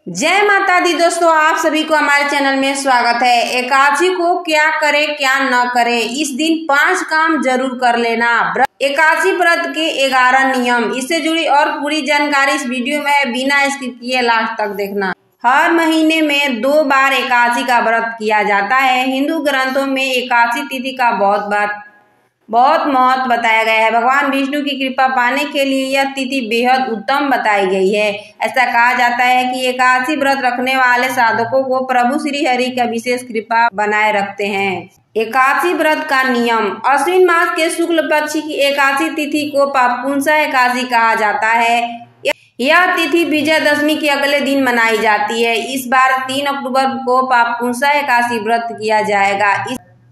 जय माता दी दोस्तों, आप सभी को हमारे चैनल में स्वागत है। एकादशी को क्या करे क्या न करे, इस दिन 5 काम जरूर कर लेना। एकादशी व्रत के 11 नियम, इससे जुड़ी और पूरी जानकारी इस वीडियो में है, बिना स्किप किए लास्ट तक देखना। हर महीने में 2 बार एकादशी का व्रत किया जाता है। हिंदू ग्रंथों में एकादशी तिथि का बहुत महत्व बताया गया है। भगवान विष्णु की कृपा पाने के लिए यह तिथि बेहद उत्तम बताई गई है। ऐसा कहा जाता है कि एकादशी व्रत रखने वाले साधकों को प्रभु श्री हरि का विशेष कृपा बनाए रखते हैं। एकादशी व्रत का नियम। अश्विन मास के शुक्ल पक्ष की एकादशी तिथि को पापपुंसा एकादशी कहा जाता है। यह तिथि विजयदशमी के अगले दिन मनाई जाती है। इस बार 3 अक्टूबर को पापपुंसा एकादशी व्रत किया जाएगा।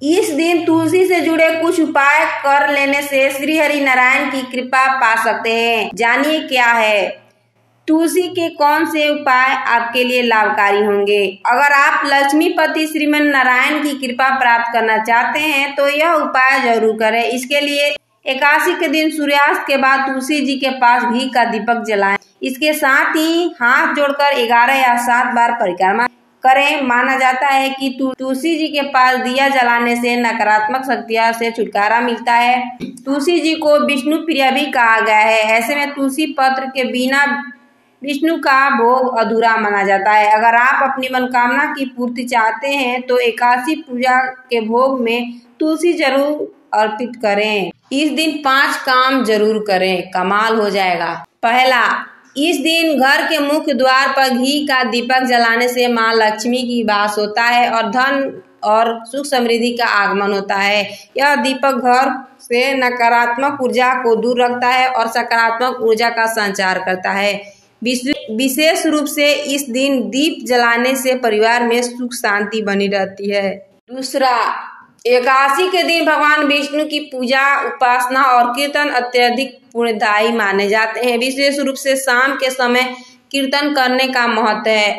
इस दिन तुलसी से जुड़े कुछ उपाय कर लेने से श्री हरि नारायण की कृपा पा सकते हैं। जानिए क्या है तुलसी के कौन से उपाय आपके लिए लाभकारी होंगे। अगर आप लक्ष्मीपति श्रीमन नारायण की कृपा प्राप्त करना चाहते हैं तो यह उपाय जरूर करें। इसके लिए एकादशी के दिन सूर्यास्त के बाद तुलसी जी के पास घी का दीपक जलाएं। इसके साथ ही हाथ जोड़कर 11 या 7 बार परिक्रमा करें। माना जाता है कि तुलसी जी के पास दिया जलाने से नकारात्मक शक्तियों से छुटकारा मिलता है। तुलसी जी को विष्णु प्रिय भी कहा गया है। ऐसे में तुलसी पत्र के बिना विष्णु का भोग अधूरा माना जाता है। अगर आप अपनी मनोकामना की पूर्ति चाहते हैं तो एकादशी पूजा के भोग में तुलसी जरूर अर्पित करें। इस दिन 5 काम जरूर करें, कमाल हो जाएगा। पहला, इस दिन घर के मुख्य द्वार पर घी का दीपक जलाने से माँ लक्ष्मी की वास होता है और धन और सुख समृद्धि का आगमन होता है। यह दीपक घर से नकारात्मक ऊर्जा को दूर रखता है और सकारात्मक ऊर्जा का संचार करता है। विशेष रूप से इस दिन दीप जलाने से परिवार में सुख शांति बनी रहती है। दूसरा, एकादशी के दिन भगवान विष्णु की पूजा, उपासना और कीर्तन अत्यधिक पुण्यदायी माने जाते हैं। विशेष रूप से शाम के समय कीर्तन करने का महत्व है।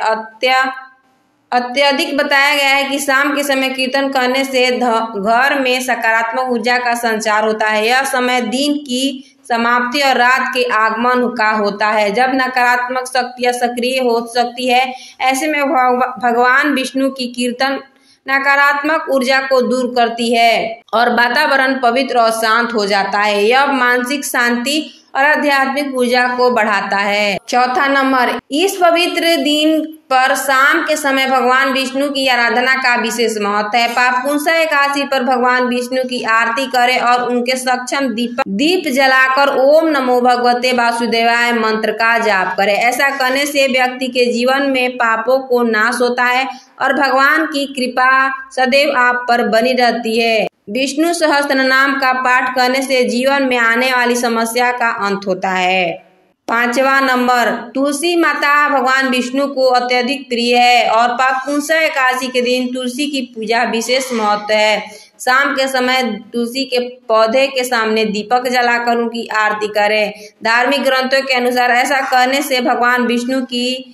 अत्यधिक बताया गया है कि शाम के समय कीर्तन करने से घर में सकारात्मक ऊर्जा का संचार होता है। यह समय दिन की समाप्ति और रात के आगमन का होता है, जब नकारात्मक शक्तियां सक्रिय हो सकती है। ऐसे में भगवान विष्णु की कीर्तन नकारात्मक ऊर्जा को दूर करती है और वातावरण पवित्र और शांत हो जाता है। यह मानसिक शांति और आध्यात्मिक ऊर्जा को बढ़ाता है। चौथा नंबर, इस पवित्र दिन पर शाम के समय भगवान विष्णु की आराधना का विशेष महत्व है। पापपुंसा एकादशी पर भगवान विष्णु की आरती करें और उनके सक्षम दीप जलाकर ओम नमो भगवते वासुदेवाय मंत्र का जाप करें। ऐसा करने से व्यक्ति के जीवन में पापों को नाश होता है और भगवान की कृपा सदैव आप पर बनी रहती है। विष्णु सहस्त्र नाम का पाठ करने से जीवन में आने वाली समस्या का अंत होता है। 5वां नंबर, तुलसी माता भगवान विष्णु को अत्यधिक प्रिय है और पापपुंसा एकादशी के दिन तुलसी की पूजा विशेष महत्व है। शाम के समय तुलसी के पौधे के सामने दीपक जलाकर उनकी आरती करें। धार्मिक ग्रंथों के अनुसार ऐसा करने से भगवान विष्णु की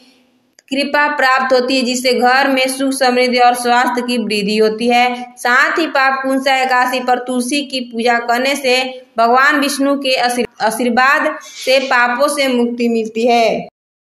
कृपा प्राप्त होती है, जिससे घर में सुख समृद्धि और स्वास्थ्य की वृद्धि होती है। साथ ही पापपुंसा एकादशी पर तुलसी की पूजा करने से भगवान विष्णु के आशीर्वाद से पापों से मुक्ति मिलती है।